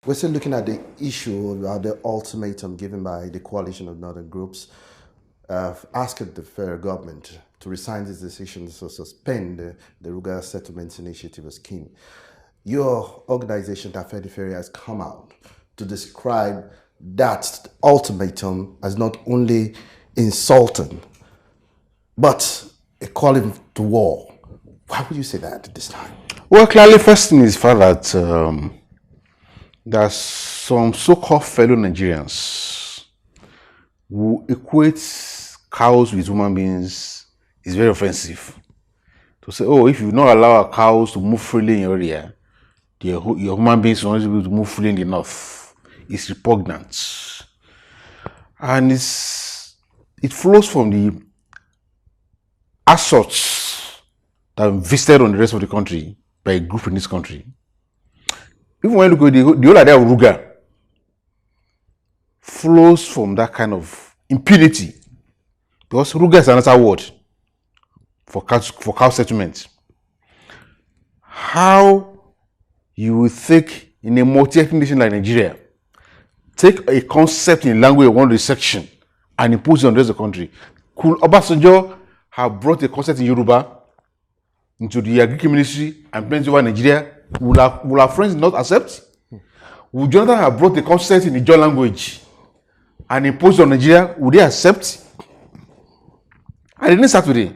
We're still looking at the issue about the ultimatum given by the coalition of northern groups, asking the federal government to resign this decision to suspend the RUGA settlement initiative as keen. Your organization, Tafediferi, has come out to describe that ultimatum as not only insulting, but a calling to war. Why would you say that at this time? Well, clearly, first thing is for that there's some so-called fellow Nigerians who equate cows with human beings is very offensive. To say, oh, if you not allow our cows to move freely in your area, your human beings will not be able to move freely in the north. It's repugnant. And it flows from the assaults that are visited on the rest of the country by a group in this country. Even when you look at the whole idea of RUGA flows from that kind of impunity. Because RUGA is another word for cow settlement. How you will take in a multi-ethnic nation like Nigeria, take a concept in language of one of the section and impose it on the rest of the country. Could Obasanjo have brought a concept in Yoruba into the agriculture ministry and placed over Nigeria? Will our friends not accept? Would Jonathan have brought a concept in the Ijaw language and imposed on Nigeria? Would they accept? I didn't start today.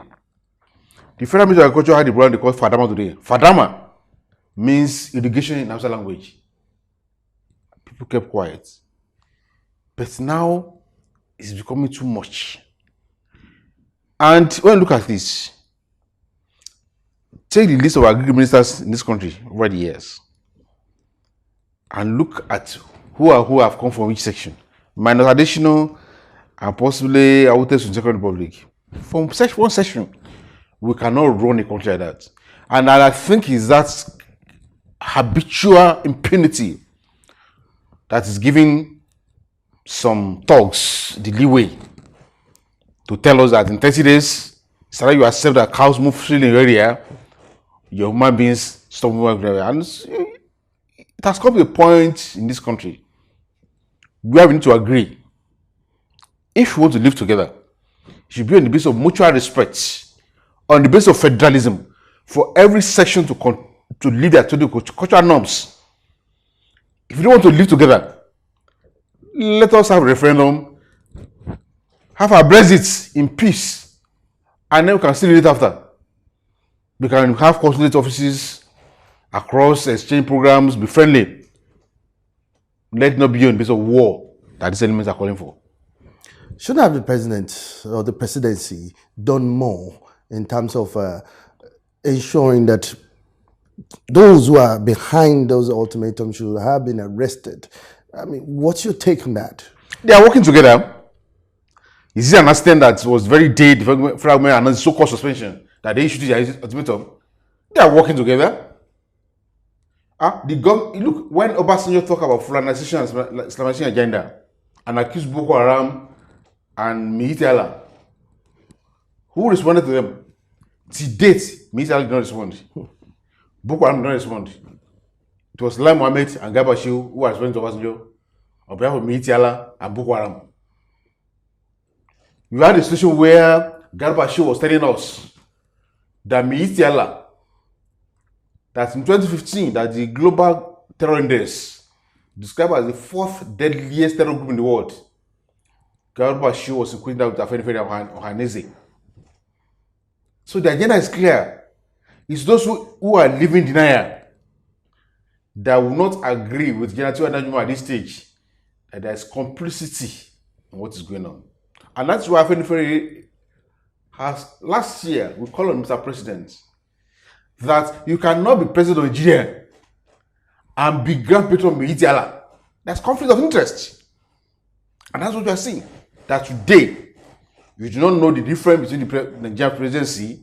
The Federal Ministry of Agriculture had the program they call Fadama today. Fadama means irrigation in Hausa language. People kept quiet. But now it's becoming too much. And when you look at this, take the list of agriculture ministers in this country over the years and look at who have come from each section. Minus additional and possibly I would tell you Second Republic. From one section, we cannot run a country like that. And I think is that habitual impunity that is giving some thugs the leeway to tell us that in 30 days, so you accept that cows move freely in your area, your human beings stop moving. And it has come to a point in this country where we need to agree. If we want to live together, it should be on the basis of mutual respect, on the basis of federalism, for every section to live their cultural norms. If you don't want to live together, let us have a referendum, have our Brexit in peace, and then we can still live it after. We can have consulate offices across, exchange programs, be friendly. Let it not be on the basis of war that these elements are calling for. Shouldn't have the president or the presidency done more in terms of ensuring that those who are behind those ultimatums should have been arrested? I mean, what's your take on that? They are working together. Is it an accident that was very day the federal government announced so-called suspension that they issued their ultimatum? They are working together. Look, when Obasanjo talk about Fulanization and Islamization agenda and accused Boko Haram and Miyetti Allah, who responded to them? To date, Miyetti Allah did not respond. Boko Haram did not respond. It was Lai Mohammed and Garba Shehu who were responding to Obasanjo on behalf of Miyetti Allah and Boko Haram. We had a situation where Garba Shehu was telling us that Miyetti Allah, that in 2015, that the global terror index described as the fourth deadliest terror group in the world, Garba Shehu was equating that with Afenifere and Ohaneze. So the agenda is clear. It's those who are living denial that will not agree with General Tiwa at this stage that there is complicity in what is going on. And that's why Afenifere has, last year, we called on Mr. President that you cannot be president of Nigeria and be grand patron of Miyetti Allah. That's conflict of interest. And that's what you are seeing. That today, you do not know the difference between the Nigerian presidency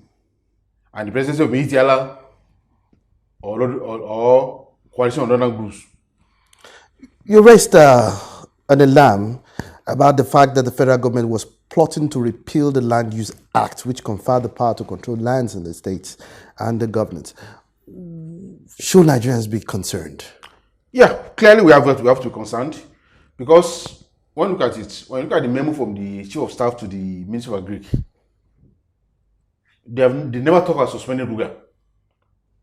and the presidency of Miyetti Allah or coalition of northern groups. You raised an alarm about the fact that the federal government was plotting to repeal the Land Use Act, which conferred the power to control lands in the states and the government. Should Nigerians be concerned? Yeah, clearly we have to be concerned, because when you look at it, when you look at the memo from the chief of staff to the Ministry of Agric, they never talk about suspending RUGA.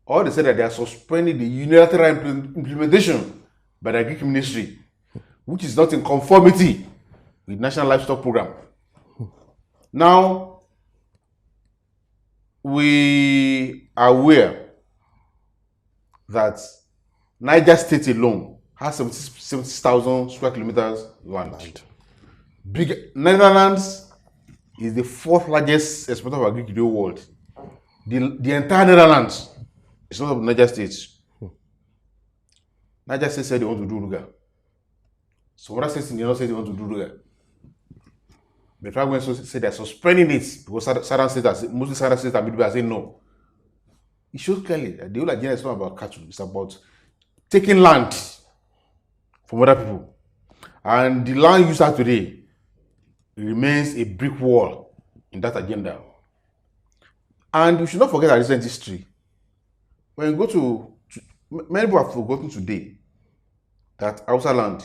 Or they said that they are suspending the unilateral implementation by the Agric Ministry, which is not in conformity with National Livestock Program. Now, we are aware that Niger State alone has 70,000 square kilometers land. Netherlands is the fourth largest exporter of agriculture in the world. The entire Netherlands is not of Niger State. Niger State said they want to do RUGA. Some other states in the United States they want to do RUGA. The Tribal said they're suspending it because mostly southern states and Midwest are saying no. It shows clearly that the whole agenda is not about cattle, it's about taking land from other people. And the land used today remains a brick wall in that agenda. And we should not forget our recent history. When you go to many people have forgotten today that Hausa land,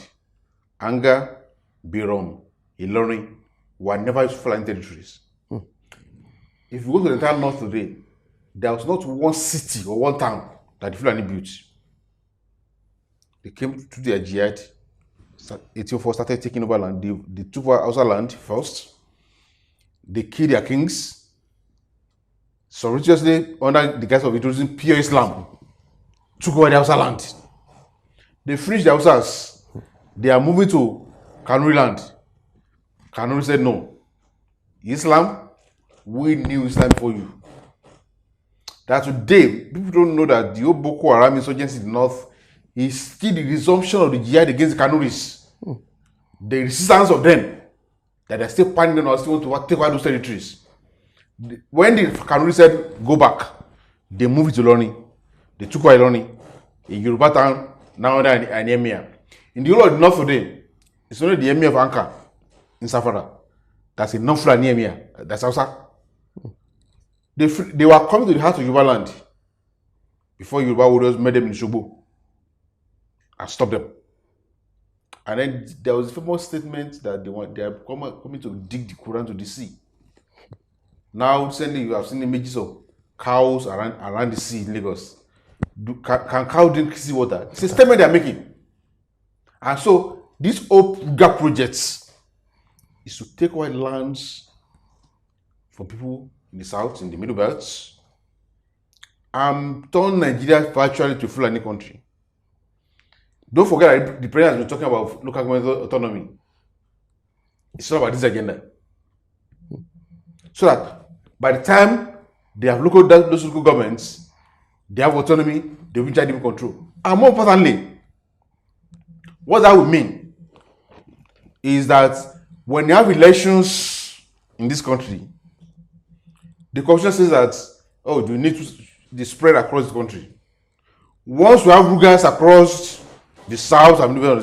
Anga, Birom, Ilorin were never Fulani territories. If you go to the entire north today, there was not one city or one town that the Fulani built. They came to their jihad, 1804 started taking over land. They took over Hausa land first. They killed their kings. Surreptitiously, under the guise of introducing pure Islam, took over the Hausa land. They finished the Hausas. They are moving to Kanuri land. Kanuri said no. Islam, we knew Islam for you. That today, people don't know that the old Boko Haram insurgency in the north is still the resumption of the jihad against the Kanuris. The resistance of them, that they're still planning or still want to take over those territories. When the Kanuri said go back, they moved to Loni. They took over Loni, a Yoruba town, now under an emir. In the whole of the north today, it's only the emir of Anka in Safara. That's a non-Fulani emir. That's Hausa. They were coming to the heart of Yorubaland before Yoruba warriors met them in Shobo and stopped them. And then there was a famous statement that they are coming to dig the Quran to the sea. Now, recently, you have seen images of cows around the sea in Lagos. Can cow drink sea water? It's a statement they are making. And so, this RUGA project is to take away lands from people in the south, in the middle belt, and turn Nigeria virtually to a Fulani country. Don't forget that the president has been talking about local government autonomy. It's not about this agenda. So that by the time they have those local governments, they have autonomy, they will try control. And more importantly, what that would mean is that when you have elections in this country, the constitution says that, oh, you need to spread across the country. Once we have RUGAs across the south and middle,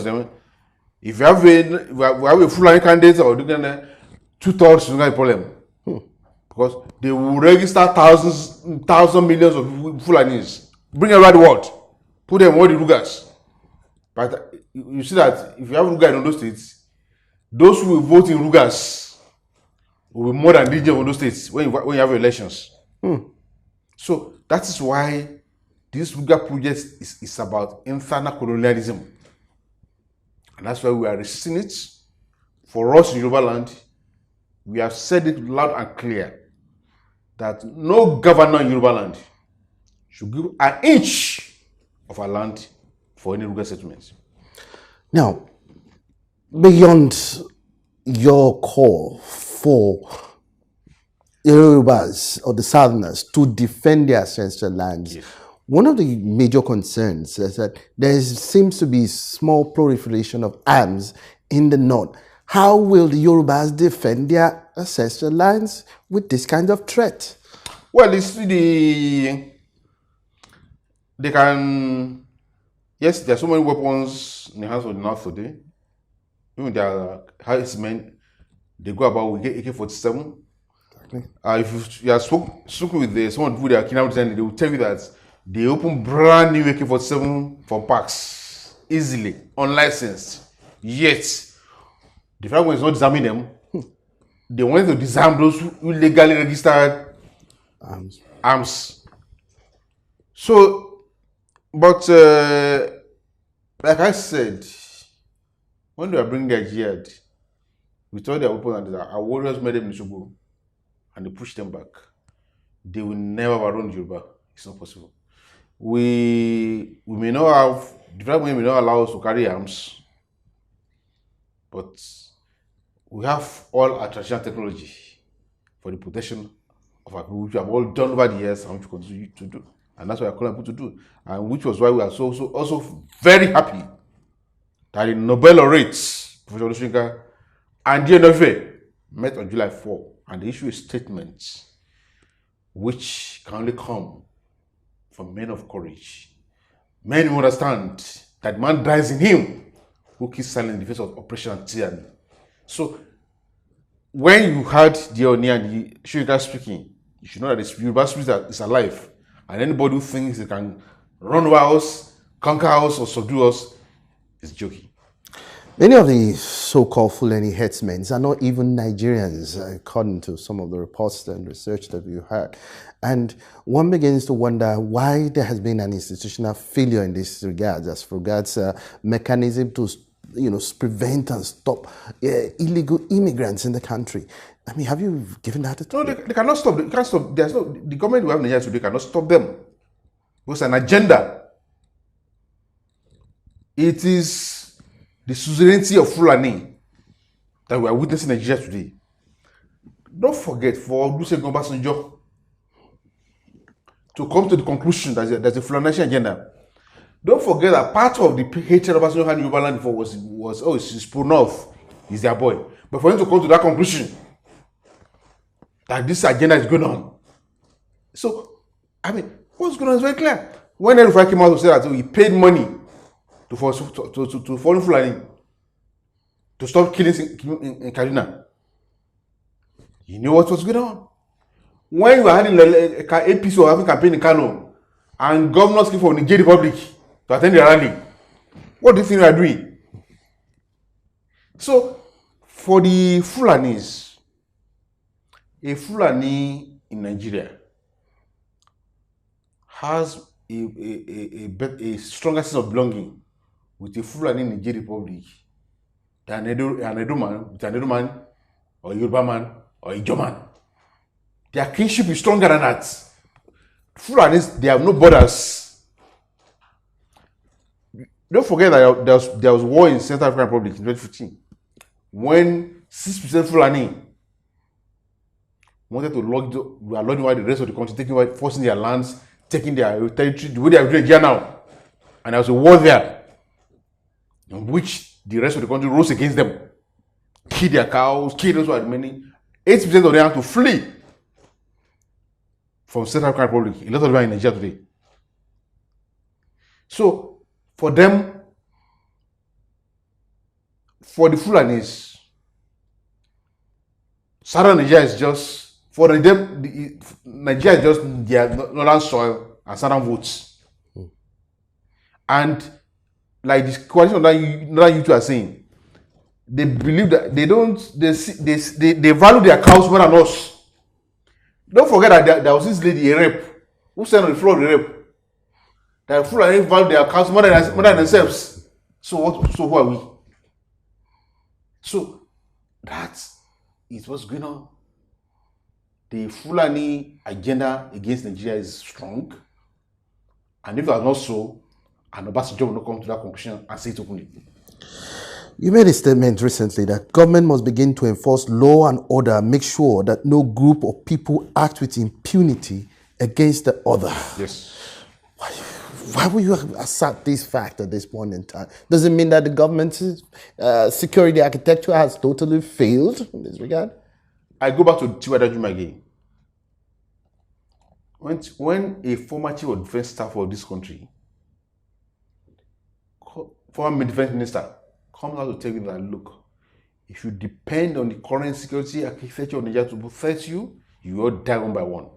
if you have a Fulani candidate or 2/3 is not a problem. Because they will register millions of Fulanis, bring around the world, put them all the RUGAs. But you see that if you have RUGA in those states, those who will vote in RUGAs will be more than the region of those states when you have elections. So that is why this RUGA project is about internal colonialism. And that's why we are resisting it. For us in Yorubaland, we have said it loud and clear that no governor in Yorubaland should give an inch of our land for any RUGA settlements. Now, beyond your call for Yorubas or the Southerners to defend their ancestral lands, yes, one of the major concerns is that there seems to be small proliferation of arms in the north. How will the Yorubas defend their ancestral lands with this kind of threat? Well, they can, yes, there are so many weapons in the hands of the north today. Even their highest men, they go about with AK-47. If you are spoken with someone who they are kidnapped, they will tell you that they open brand new AK-47 from packs easily, unlicensed. Yet, the federal government is not disarming them. They wanted to disarm those who illegally registered arms. So, but like I said, when they were bringing their jihad, we told their weapons and our warriors made them in Shogo and they pushed them back. They will never overrun Yoruba. It's not possible. We may not have, the federal government may not allow us to carry arms, but we have all our traditional technology for the protection of our people, which we have all done over the years and which we continue to do. And that's what we're calling people to do. And which was why we are also very happy that the Nobel laureates, Professor Olushinka and DNF met on July 4 and they issued a statement which can only come from men of courage. Men who understand that man dies in him who keeps silent in the face of oppression and tyranny. So, when you heard the Oni and the Shoyinka speaking, you should know that the Yoruba spirit is alive. And anybody who thinks they can run over us, conquer us, or subdue us is joking. Many of the so-called Fulani headsmen are not even Nigerians, according to some of the reports and research that we've had. And one begins to wonder why there has been an institutional failure in this regard, as regards mechanism to prevent and stop illegal immigrants in the country. I mean, have you given that a thought? No, they cannot stop. They can't stop. The government we have in Nigeria today cannot stop them. It's an agenda. It is the suzerainty of Fulani that we are witnessing in Nigeria today. Don't forget, for Olusegun Obasanjo to come to the conclusion that there's a Fulani agenda. Don't forget that part of the hatred Obasanjo had in Yorubaland before was it's pro-North, he's their boy. But for him to come to that conclusion that this agenda is going on. So, I mean, what's going on is very clear. When Erufai came out to say that he paid money to foreign Fulani to stop killings in Kaduna, you knew what was going on. When you were having APC or having campaign in Kano and governors came from the Niger Republic to attend the rally, what do you think you are doing? So, for the Fulanis, a Fulani in Nigeria has a stronger sense of belonging with a Fulani in the Niger Republic than an Edo man, or a Yoruba man, or a Ijo man. Their kinship is stronger than that. Fulanis, they have no borders. Don't forget that there was war in Central African Republic in 2015 when 6% Fulani wanted to lodge over the rest of the country, forcing their lands, taking their territory, the way they are doing here now. And there was a war there in which the rest of the country rose against them, killed their cows, killed those who had many. 80% of them had to flee from Central African Republic. A lot of them are in Nigeria today. So, for them, for the Fulanis, Southern Nigeria is just, for them, Nigeria is just their northern soil and southern votes. And like this coalition that you two are saying, they believe that they value their cows more than us. Don't forget that there was this lady, a rep, who said on the floor of the rep that Fulani value their cows more than themselves. So who are we? So that is what's going on. The Fulani agenda against Nigeria is strong, and if that's not so, and Obasanjo will not come to that conclusion and say it openly. You made a statement recently that government must begin to enforce law and order, make sure that no group of people act with impunity against the other. Yes. Why will you assert this fact at this point in time? Does it mean that the government's security architecture has totally failed in this regard? I go back to Tiwadajuma again. When a former chief of defense staff of this country, former defense minister, comes out to tell you that, look, if you depend on the current security architecture of Nigeria to protect you, you will die one by one.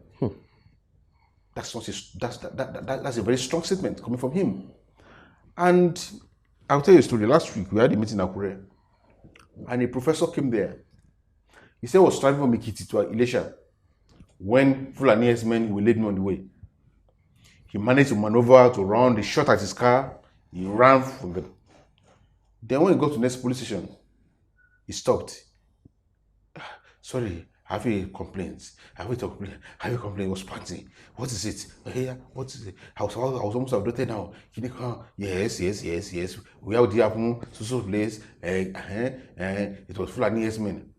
That's a very strong statement coming from him. And I'll tell you a story. Last week, we had a meeting in Akure, and a professor came there. He said he was driving from Ikiti to Ilesha when Fulani men were leading on the way. He managed to maneuver to round, he shot at his car, he ran from them. Then when he got to the next police station, he stopped. Sorry, I have a complaint. I have a complaint. He was panting. What is it? Hey, what is it? I was almost abducted now. Yes. We have the happen so place. It was Fulani men.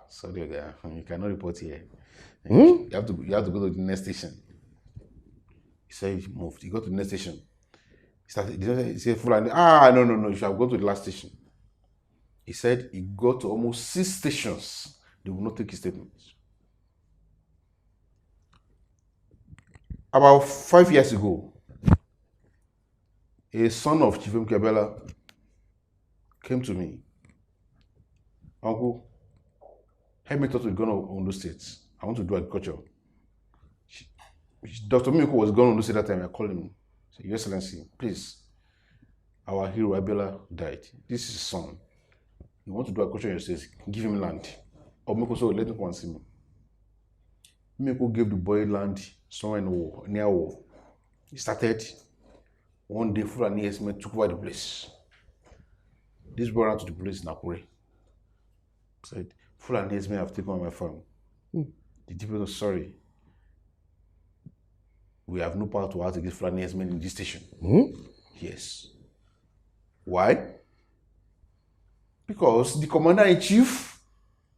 Sorry, you cannot report here. You have to go to the next station. He said he moved. He got to the next station. He said Fulani. No. You should have gone to the last station. He said he got to almost 6 stations. They will not take his statements. About 5 years ago, a son of Chief Mkabela came to me. Uncle, help me talk to the governor of Ondo State. I want to do agriculture. Dr. Miko was gone on Ondo State that time. I called him. I said, Your Excellency, please, our hero Abiola died. This is his son. You want to do agriculture in your state, give him land. Or Miko said, let him come and see me. Miko gave the boy land somewhere near war. He started. One day, Fulani men took over the place. This boy ran to the police in Akure. Said, Fulani men have taken over my farm. The people said, sorry. We have no power to act against Fulani men in this station. Yes. Why? Because the commander-in-chief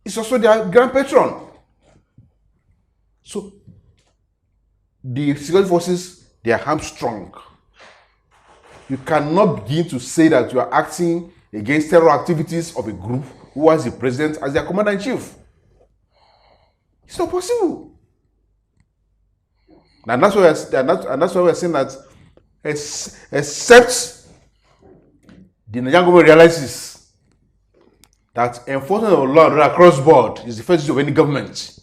is also their grand patron. So, the security forces, they are hamstrung. You cannot begin to say that you are acting against terror activities of a group who has the president as their commander-in-chief. It's not possible. And that's why we're saying that except the Nigerian government realizes that enforcement of law across board is the first duty of any government.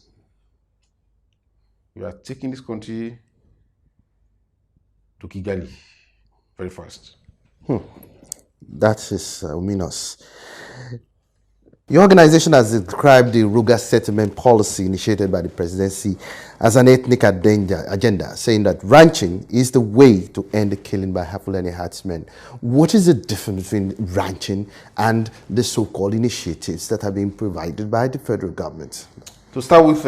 We are taking this country to Kigali very fast. That is ominous. Your organization has described the RUGA settlement policy initiated by the presidency as an ethnic agenda, saying that ranching is the way to end the killing by Fulani herdsmen. What is the difference between ranching and the so-called initiatives that are being provided by the federal government? To start with,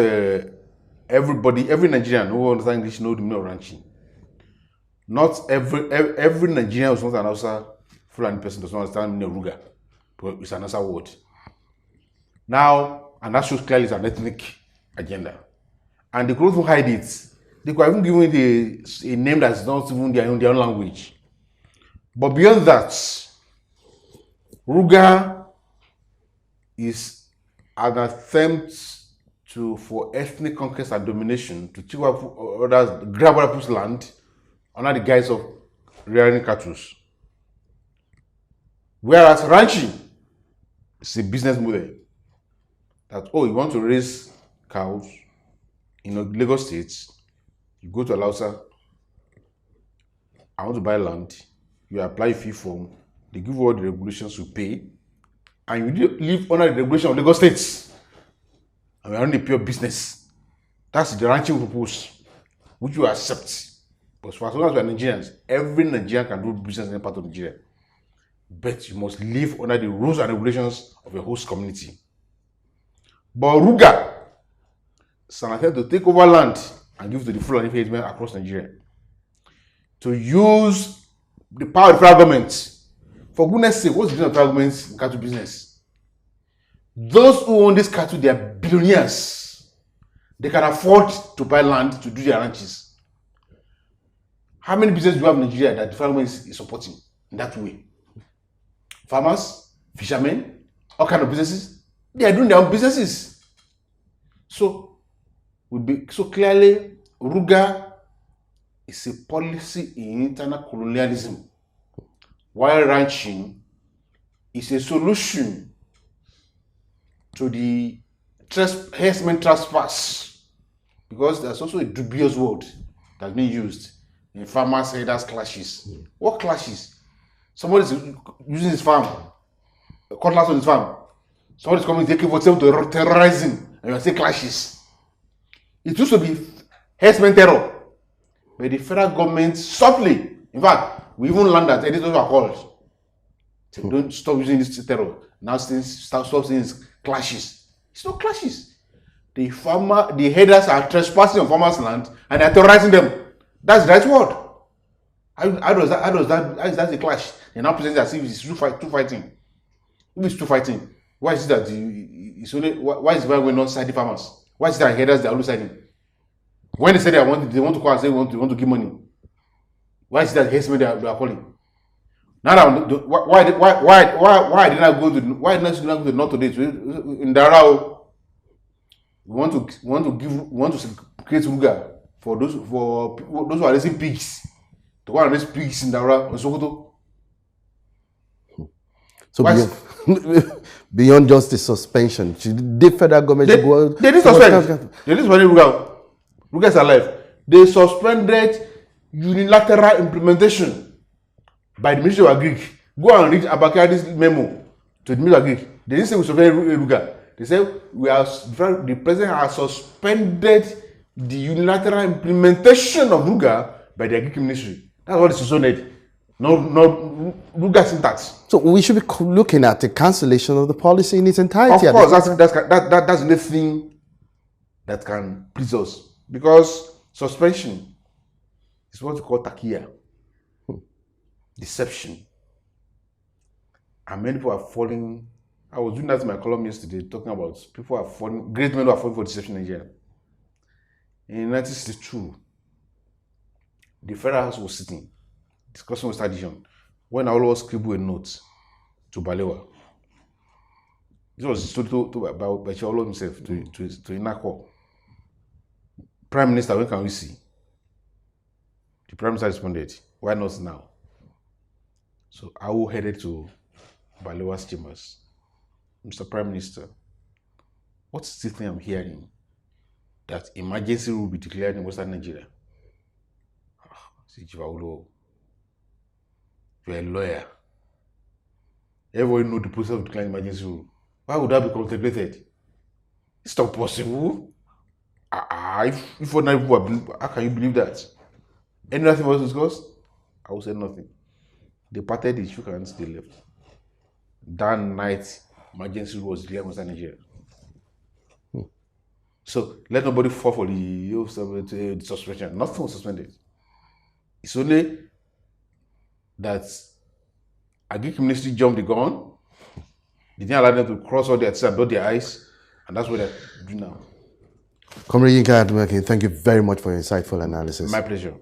every Nigerian who understands English knows the meaning of ranching. Not every Nigerian who is not an Hausa Fulani person does not understand the meaning of RUGA, but it's another word. Now, and that shows clearly it's an ethnic agenda. And the group who hide it, they could even give it a name that's not even their own language. But beyond that, RUGA is an attempt for ethnic conquest and domination to take others, grab other people's land under the guise of rearing cattle. Whereas ranching is a business model. That, you want to raise cows in Lagos State, you go to Alausa, I want to buy land, you apply a fee form, they give you all the regulations you pay, and you live under the regulation of Lagos State. And we are only pure business. That's the ranching proposal, which you accept. But for as long as we are Nigerians, every Nigerian can do business in any part of Nigeria. But you must live under the rules and regulations of your host community. But RUGA is an attempt to take over land and give to the Fulani herdsmen across Nigeria. To use the power of the federal government. For goodness sake, what's the business of federal government in cattle business? Those who own this cattle, they are billionaires. They can afford to buy land to do their ranches. How many businesses do you have in Nigeria that the federal government is supporting in that way? Farmers, fishermen, all kinds of businesses. They are doing their own businesses. So clearly, RUGA is a policy in internal colonialism, while ranching is a solution to the herdsmen trespass, because there's also a dubious word that's being used in farmers' herders clashes. What clashes? Somebody's using his farm, cutlass on his farm. Somebody's coming taking for to terrorizing, and you say clashes. It used to be herdsmen terror, but the federal government softly, in fact, we even learned that editors are called. So don't stop using this terror. Now stop seeing clashes. It's not clashes. The headers are trespassing on farmers' land and they're terrorizing them. That's the right word. How is that a clash? They're now presenting as if it's two fighting. If it's two fighting, why is it that it's only why is it we're not siding farmers? Why is it that headers they are always siding? When they say they want to call and say they want to give money, why is it that herdsmen they are calling? Now why didn't I go to north today? In Darao, we want to create RUGA for those who are raising pigs. To go and raise pigs in Darao and Sokoto. So beyond just the suspension, the federal government they did suspend. They did suspend RUGA. RUGA is alive. They suspended unilateral implementation by the Ministry of Agric. Go and read Abakari's memo to the Ministry of Agric. They didn't say we suspended RUGA. They said the president has suspended the unilateral implementation of RUGA by the Agric Ministry. That's what is suspended. No RUGA syntax. So we should be looking at the cancellation of the policy in its entirety. Of course, that's the thing that can please us, because suspension is what we call takia, deception, and many people are falling. I was doing that in my column yesterday, talking about people are falling, great men who are falling for deception in Nigeria. In 1962, the Federal House was sitting, discussing with tradition, when all of us scribbled a note to Balewa. This was story about Bacholo himself to Inako. Prime Minister, when can we see? The Prime Minister responded, why not now? So I will headed to Balewa's chambers. Mr. Prime Minister, what is the thing I'm hearing that emergency will be declared in Western Nigeria? You're a lawyer. Everyone knows the process of declaring emergency rule. Why would that be contemplated? It's not possible. If ordinary people are, how can you believe that? Anything was discussed? I will say nothing. They parted, they shook hands, they left. That night, emergency rule was declared in Western Nigeria. So let nobody fall for the suspension. Nothing was suspended. It's only that Agric Ministry jumped the gun. They didn't allow them to cross all their teeth and dot their eyes, and that's what they're doing now. Comrade Odumakin, thank you very much for your insightful analysis. My pleasure.